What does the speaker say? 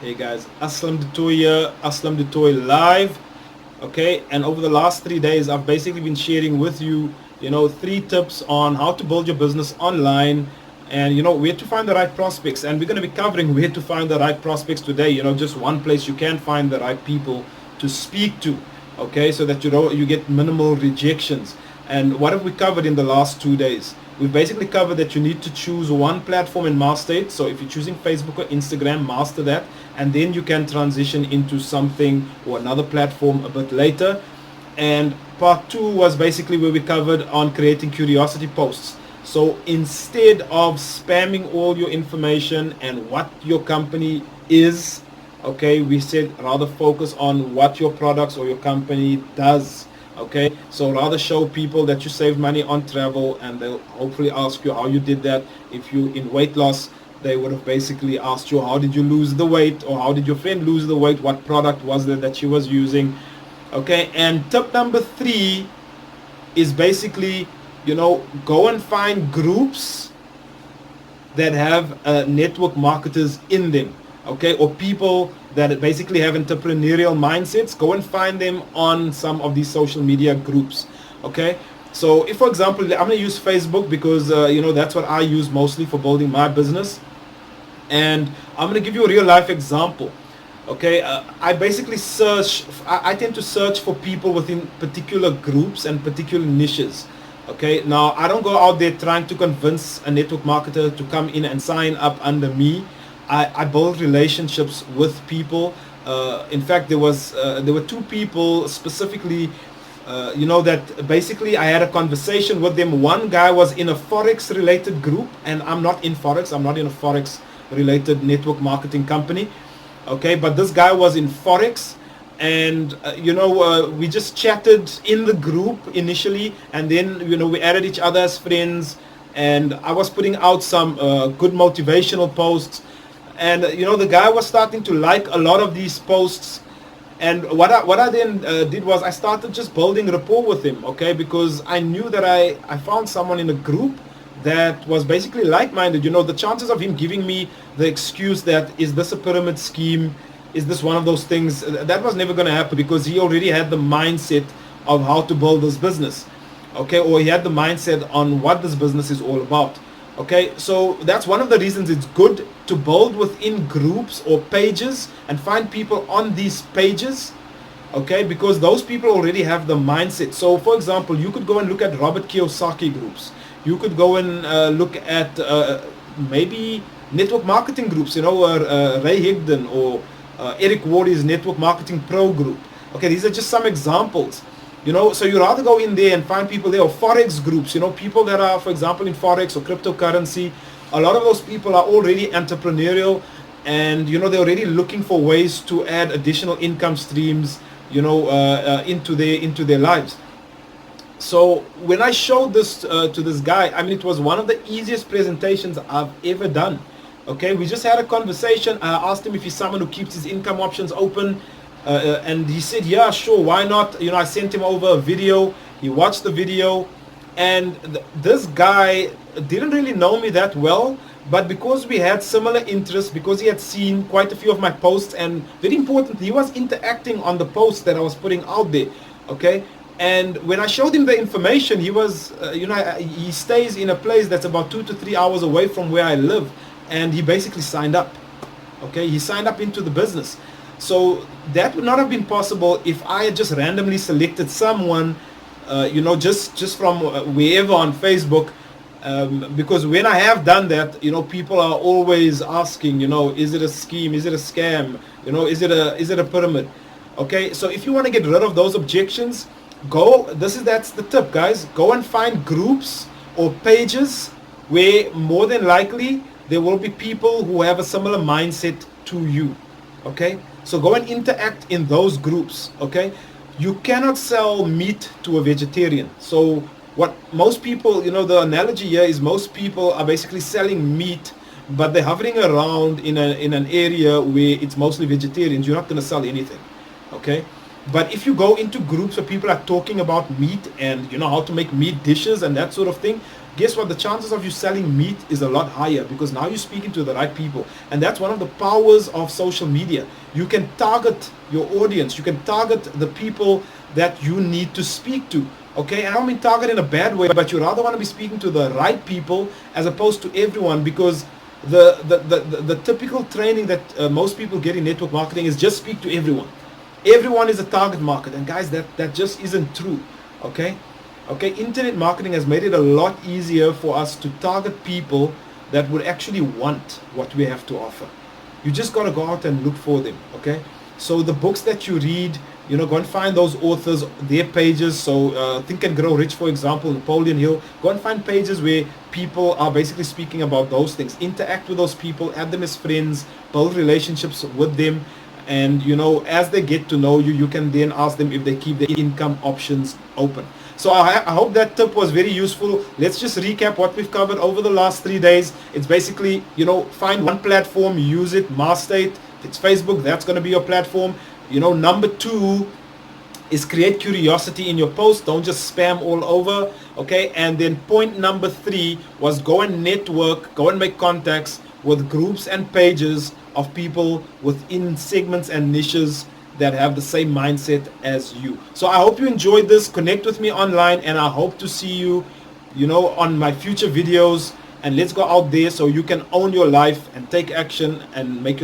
Hey guys, Aslam Du Toit here, Aslam Du Toit live. Okay, and over the last 3 days, I've basically been sharing with you, 3 tips on how to build your business online and, where to find the right prospects. And we're going to be covering where to find the right prospects today. Just one place you can find the right people to speak to. Okay, so that you get minimal rejections. And what have we covered in the last 2 days? We've basically covered that you need to choose one platform and master it. So if you're choosing Facebook or Instagram, master that, and then you can transition into something or another platform a bit later. And part 2 was basically where we covered on creating curiosity posts. So instead of spamming all your information and what your company is, okay, we said rather focus on what your products or your company does. Okay, so rather show people that you save money on travel, and they'll hopefully ask you how you did that. If you in weight loss, they would have basically asked you how did you lose the weight, or how did your friend lose the weight, what product was it that she was using. Okay, and tip number 3 is basically, go and find groups that have network marketers in them, okay, or people that basically have entrepreneurial mindsets. Go and find them on some of these social media groups. Okay, so if, for example, I'm going to use Facebook because that's what I use mostly for building my business, and I'm going to give you a real life example. Okay, I basically I tend to search for people within particular groups and particular niches. Okay, now I don't go out there trying to convince a network marketer to come in and sign up under me. I build relationships with people. In fact, there were 2 people specifically, that basically I had a conversation with them. One guy was in a forex related group, and I'm not in forex. I'm not in a forex related network marketing company. Okay, but this guy was in forex, and we just chatted in the group initially, and then we added each other as friends, and I was putting out some good motivational posts, and the guy was starting to like a lot of these posts. And what I then did was I started just building rapport with him. Okay, because I knew that I found someone in a group that was basically like-minded. The chances of him giving me the excuse that is this a pyramid scheme, is this one of those things, that was never going to happen, because he already had the mindset of how to build this business. Okay, or he had the mindset on what this business is all about. Okay, so that's one of the reasons it's good to build within groups or pages and find people on these pages. Okay, because those people already have the mindset. So for example, you could go and look at Robert Kiyosaki groups. You could go and look at maybe network marketing groups, Ray Higdon or Eric Wardy's Network Marketing Pro group. Okay, these are just some examples. So you rather go in there and find people there, or forex groups, people that are, for example, in forex or cryptocurrency. A lot of those people are already entrepreneurial, and they're already looking for ways to add additional income streams, into their lives. So when I showed this to this guy, I mean, it was one of the easiest presentations I've ever done. Okay, we just had a conversation. I asked him if he's someone who keeps his income options open, and he said, yeah, sure, why not? I sent him over a video. He watched the video, and this guy didn't really know me that well, but because we had similar interests, because he had seen quite a few of my posts, and very important, he was interacting on the posts that I was putting out there. Okay, and when I showed him the information, he was, he stays in a place that's about 2 to 3 hours away from where I live, and he basically signed up. Okay, he signed up into the business. So that would not have been possible if I had just randomly selected someone, just from wherever on Facebook. Because when I have done that, people are always asking, is it a scheme? Is it a scam? Is it a pyramid? Okay, so if you want to get rid of those objections, that's the tip, guys. Go and find groups or pages where more than likely there will be people who have a similar mindset to you. Okay, so go and interact in those groups. Okay, you cannot sell meat to a vegetarian. So what most people, the analogy here is most people are basically selling meat, but they're hovering around in an area where it's mostly vegetarians. You're not going to sell anything. Okay, but if you go into groups where people are talking about meat and how to make meat dishes and that sort of thing, guess what? The chances of you selling meat is a lot higher, because now you're speaking to the right people. And that's one of the powers of social media. You can target your audience. You can target the people that you need to speak to. Okay, and I don't mean target in a bad way, but you rather want to be speaking to the right people as opposed to everyone, because the typical training that most people get in network marketing is just speak to everyone. Everyone is a target market, and guys, that just isn't true. Okay, internet marketing has made it a lot easier for us to target people that would actually want what we have to offer. You just got to go out and look for them. Okay, so the books that you read, go and find those authors, their pages. So Think and Grow Rich, for example, Napoleon Hill. Go and find pages where people are basically speaking about those things. Interact with those people, add them as friends, build relationships with them. And as they get to know you, you can then ask them if they keep their income options open. So I hope that tip was very useful. Let's just recap what we've covered over the last 3 days. It's basically, find one platform, use it, master it. If it's Facebook, that's going to be your platform. Number 2 is create curiosity in your post. Don't just spam all over. Okay. And then point number 3 was go and network, go and make contacts with groups and pages of people within segments and niches that have the same mindset as you. So I hope you enjoyed this. Connect with me online, and I hope to see you, on my future videos. And let's go out there so you can own your life and take action and make your